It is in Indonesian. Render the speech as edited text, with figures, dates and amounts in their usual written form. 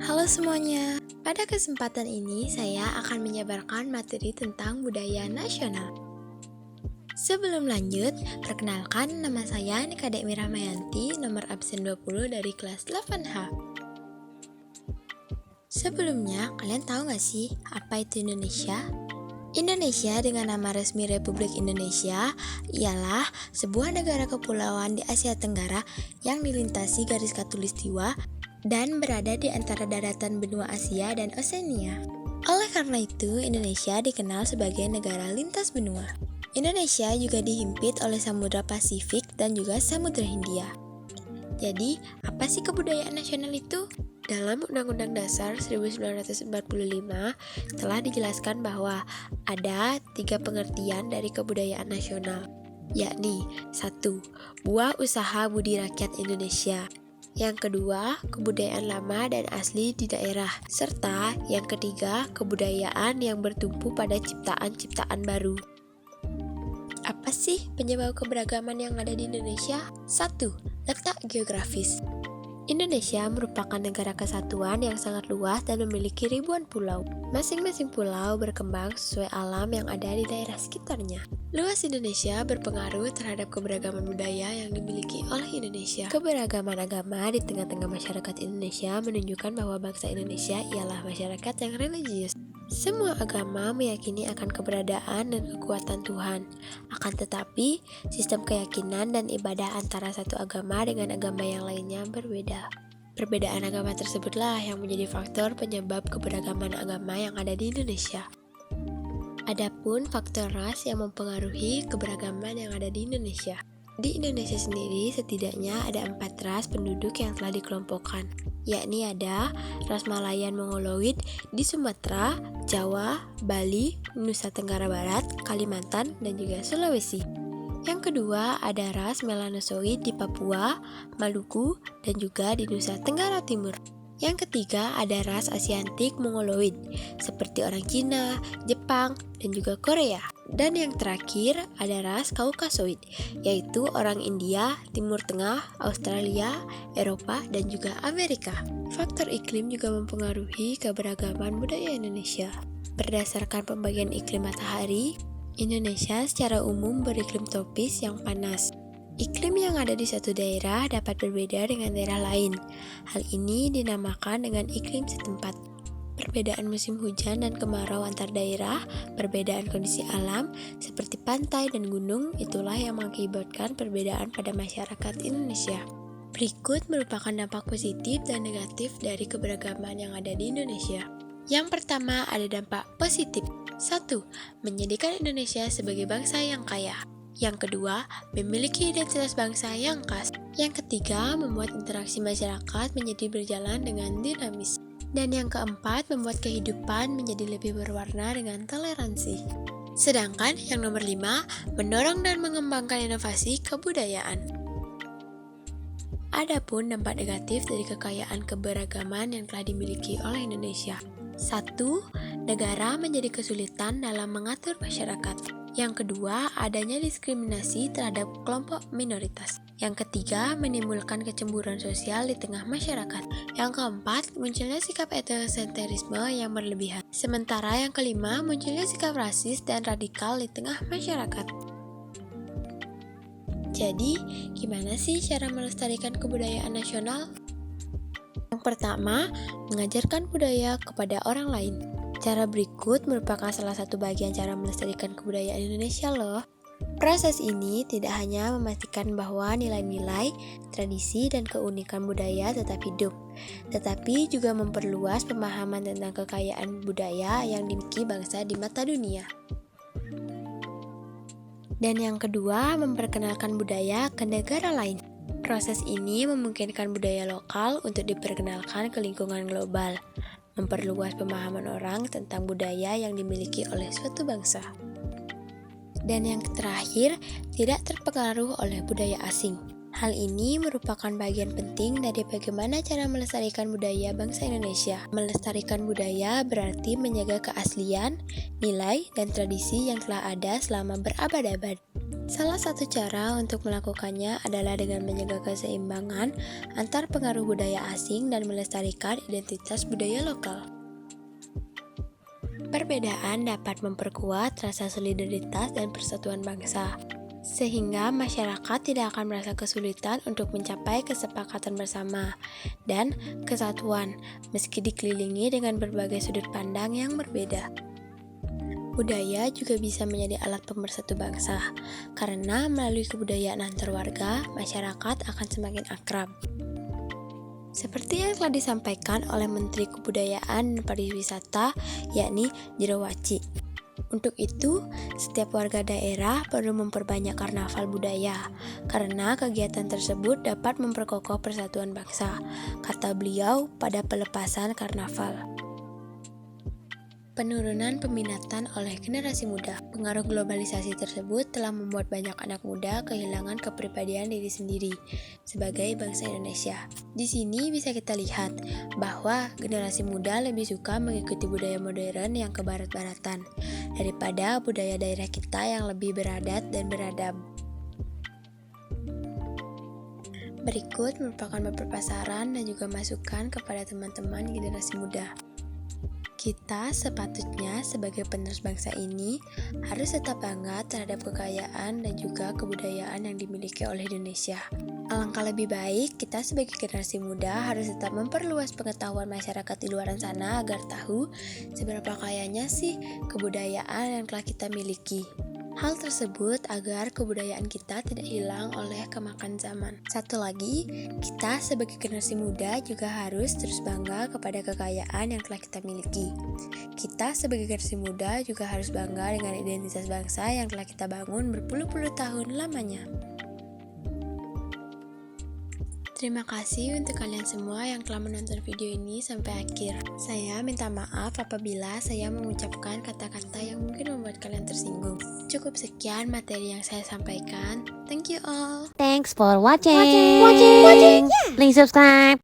Halo semuanya, pada kesempatan ini saya akan menyebarkan materi tentang budaya nasional. Sebelum lanjut, perkenalkan nama saya Nika Dekmi Rahmayanti, nomor absen 20 dari kelas 8H. Sebelumnya, kalian tahu gak sih apa itu Indonesia? Indonesia dengan nama resmi Republik Indonesia ialah sebuah negara kepulauan di Asia Tenggara yang dilintasi garis khatulistiwa dan berada di antara daratan benua Asia dan Oseania. Oleh karena itu, Indonesia dikenal sebagai negara lintas benua. Indonesia juga dihimpit oleh Samudra Pasifik dan juga Samudra Hindia. Jadi, apa sih kebudayaan nasional itu? Dalam Undang-Undang Dasar 1945 telah dijelaskan bahwa ada 3 pengertian dari kebudayaan nasional, yakni 1. Buah usaha budi rakyat Indonesia. Yang kedua, kebudayaan lama dan asli di daerah. Serta yang ketiga, kebudayaan yang bertumpu pada ciptaan-ciptaan baru. Apa sih penyebab keberagaman yang ada di Indonesia? 1. Letak geografis. Indonesia merupakan negara kesatuan yang sangat luas dan memiliki ribuan pulau. Masing-masing pulau berkembang sesuai alam yang ada di daerah sekitarnya. Luas Indonesia berpengaruh terhadap keberagaman budaya yang dimiliki oleh Indonesia. Keberagaman agama di tengah-tengah masyarakat Indonesia menunjukkan bahwa bangsa Indonesia ialah masyarakat yang religius. Semua agama meyakini akan keberadaan dan kekuatan Tuhan. Akan tetapi, sistem keyakinan dan ibadah antara satu agama dengan agama yang lainnya berbeda. Perbedaan agama tersebutlah yang menjadi faktor penyebab keberagaman agama yang ada di Indonesia. Adapun faktor ras yang mempengaruhi keberagaman yang ada di Indonesia. Di Indonesia sendiri setidaknya ada 4 ras penduduk yang telah dikelompokkan, yakni ada ras Malayan Mongoloid di Sumatera, Jawa, Bali, Nusa Tenggara Barat, Kalimantan, dan juga Sulawesi. Yang kedua ada ras Melanosoid di Papua, Maluku, dan juga di Nusa Tenggara Timur. Yang ketiga ada ras Asiatik Mongoloid seperti orang Cina, Jepang, dan juga Korea. Dan yang terakhir ada ras Kaukasoid, yaitu orang India, Timur Tengah, Australia, Eropa, dan juga Amerika. Faktor iklim juga mempengaruhi keberagaman budaya Indonesia. Berdasarkan pembagian iklim matahari, Indonesia secara umum beriklim tropis yang panas. Iklim yang ada di suatu daerah dapat berbeda dengan daerah lain. Hal ini dinamakan dengan iklim setempat. Perbedaan musim hujan dan kemarau antar daerah, perbedaan kondisi alam seperti pantai dan gunung, itulah yang mengakibatkan perbedaan pada masyarakat Indonesia. Berikut merupakan dampak positif dan negatif dari keberagaman yang ada di Indonesia. Yang pertama ada dampak positif. 1. Menjadikan Indonesia sebagai bangsa yang kaya. Yang kedua, memiliki identitas bangsa yang khas. Yang ketiga, membuat interaksi masyarakat menjadi berjalan dengan dinamis. Dan yang keempat, membuat kehidupan menjadi lebih berwarna dengan toleransi. Sedangkan yang nomor 5, mendorong dan mengembangkan inovasi kebudayaan. Adapun dampak negatif dari kekayaan keberagaman yang telah dimiliki oleh Indonesia. 1. Negara menjadi kesulitan dalam mengatur masyarakat. Yang kedua, adanya diskriminasi terhadap kelompok minoritas. Yang ketiga, menimbulkan kecemburuan sosial di tengah masyarakat. Yang keempat, munculnya sikap etnosentrisme yang berlebihan. Sementara yang kelima, munculnya sikap rasis dan radikal di tengah masyarakat. Jadi, gimana sih cara melestarikan kebudayaan nasional? Yang pertama, mengajarkan budaya kepada orang lain. Cara berikut merupakan salah satu bagian cara melestarikan kebudayaan Indonesia loh. Proses ini tidak hanya memastikan bahwa nilai-nilai, tradisi, dan keunikan budaya tetap hidup, tetapi juga memperluas pemahaman tentang kekayaan budaya yang dimiliki bangsa di mata dunia. Dan yang kedua, memperkenalkan budaya ke negara lain. Proses ini memungkinkan budaya lokal untuk diperkenalkan ke lingkungan global, memperluas pemahaman orang tentang budaya yang dimiliki oleh suatu bangsa. Dan yang terakhir, tidak terpengaruh oleh budaya asing. Hal ini merupakan bagian penting dari bagaimana cara melestarikan budaya bangsa Indonesia. Melestarikan budaya berarti menjaga keaslian, nilai, dan tradisi yang telah ada selama berabad-abad. Salah satu cara untuk melakukannya adalah dengan menjaga keseimbangan antar pengaruh budaya asing dan melestarikan identitas budaya lokal. Perbedaan dapat memperkuat rasa solidaritas dan persatuan bangsa, sehingga masyarakat tidak akan merasa kesulitan untuk mencapai kesepakatan bersama dan kesatuan, meski dikelilingi dengan berbagai sudut pandang yang berbeda. Budaya juga bisa menjadi alat pemersatu bangsa, karena melalui kebudayaan antar warga, masyarakat akan semakin akrab. Seperti yang telah disampaikan oleh Menteri Kebudayaan dan Pariwisata, yakni Jero Waci. Untuk itu, setiap warga daerah perlu memperbanyak karnaval budaya, karena kegiatan tersebut dapat memperkokoh persatuan bangsa, kata beliau pada pelepasan karnaval. Penurunan peminatan oleh generasi muda. Pengaruh globalisasi tersebut telah membuat banyak anak muda kehilangan kepribadian diri sendiri sebagai bangsa Indonesia. Di sini bisa kita lihat bahwa generasi muda lebih suka mengikuti budaya modern yang kebarat-baratan daripada budaya daerah kita yang lebih beradat dan beradab. Berikut merupakan beberapa saran dan juga masukan kepada teman-teman generasi muda. Kita sepatutnya sebagai penerus bangsa ini harus tetap bangga terhadap kekayaan dan juga kebudayaan yang dimiliki oleh Indonesia. Alangkah lebih baik kita sebagai generasi muda harus tetap memperluas pengetahuan masyarakat di luar sana agar tahu seberapa kayanya sih kebudayaan yang telah kita miliki. Hal tersebut agar kebudayaan kita tidak hilang oleh kemakan zaman. Satu lagi, kita sebagai generasi muda juga harus terus bangga kepada kekayaan yang telah kita miliki. Kita sebagai generasi muda juga harus bangga dengan identitas bangsa yang telah kita bangun berpuluh-puluh tahun lamanya. Terima kasih untuk kalian semua yang telah menonton video ini sampai akhir. Saya minta maaf apabila saya mengucapkan kata-kata yang mungkin membuat kalian tersinggung. Cukup sekian materi yang saya sampaikan. Thank you all. Thanks for watching. Please subscribe.